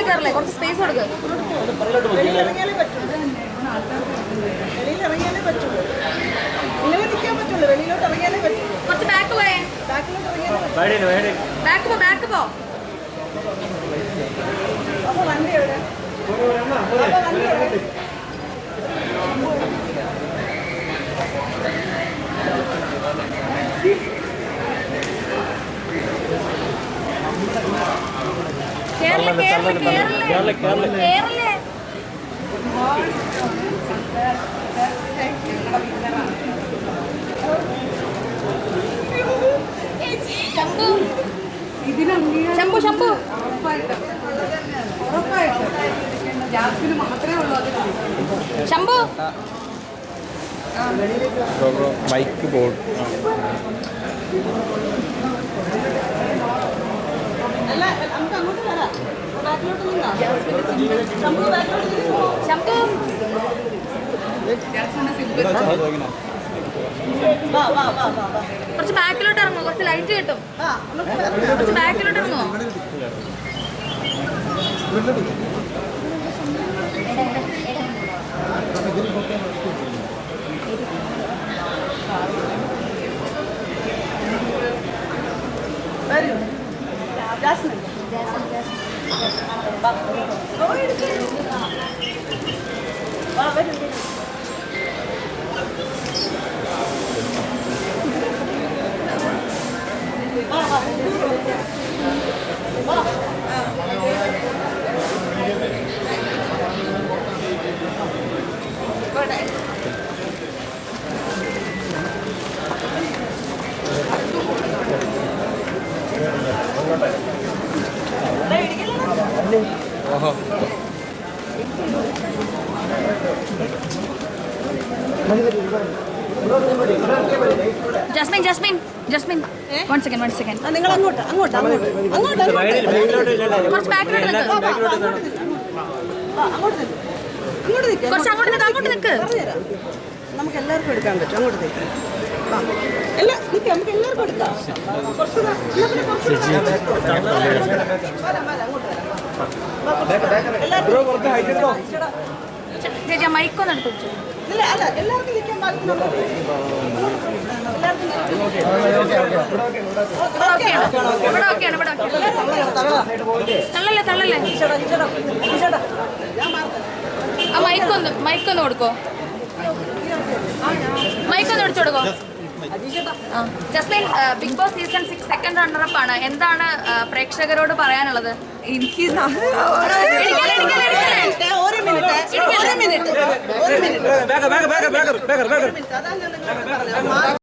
കയറില്ലേ, കുറച്ച് സ്പേസ് കൊടുക്ക്. വെളിയിലിറങ്ങിയാലേ പറ്റുള്ളൂ. ഇങ്ങനെ നിൽക്കാൻ പറ്റുള്ളൂ. വെളിയിലോട്ട് ഇറങ്ങിയാലേ പറ്റുള്ളൂ. കുറച്ച് ബാക്ക് പോയേ. ബാക്കിലോട്ട് ഇറങ്ങിയാലേ ബാക്ക് പോ. അപ്പൊ വണ്ടി എവിടെ? കേരളേ. ശംഭു ശംഭു ബൈക്ക് ബോർഡ് അല്ല, നമുക്ക് അങ്ങോട്ട് വരാം. ബാക്കിലോട്ട് നിന്നോ? ശംഭു ബാക്കിലോട്ട് നിന്നോ? ശംഭു വാ. കുറച്ച് ബാക്കിലോട്ട് ഇറങ്ങുമോ? കുറച്ച് ലൈറ്റ് കിട്ടും. കുറച്ച് ബാക്കിലോട്ട് ഇറങ്ങുമോ? Jasmine Jasmine one second. നിങ്ങൾ അങ്ങോട്ട് കുറച്ച് ബാക്കിലോട്ട് നിൽക്ക്. കുറച്ച് അങ്ങോട്ട് നിൽക്ക്. നമുക്ക് എല്ലാവർക്കും എടുക്കാൻ പറ്റും. അങ്ങോട്ട് നിൽക്കാം. നമുക്ക് എല്ലാവർക്കും എടുക്കാം. ചേച്ചി മൈക്കൊന്ന് എടുത്തു. അല്ല, എല്ലാവർക്കും നിൽക്കാൻ തള്ളല്ലേ. ആ മൈക്കൊന്ന് കൊടുക്കോ. മൈക്കൊന്ന് എടുത്തു കൊടുക്കോ. Jasmin, Bigg Boss season 6 second runner up ആണ്. എന്താണ് പ്രേക്ഷകരോട് പറയാനുള്ളത്? എനിക്ക് ഒരു മിനിറ്റ്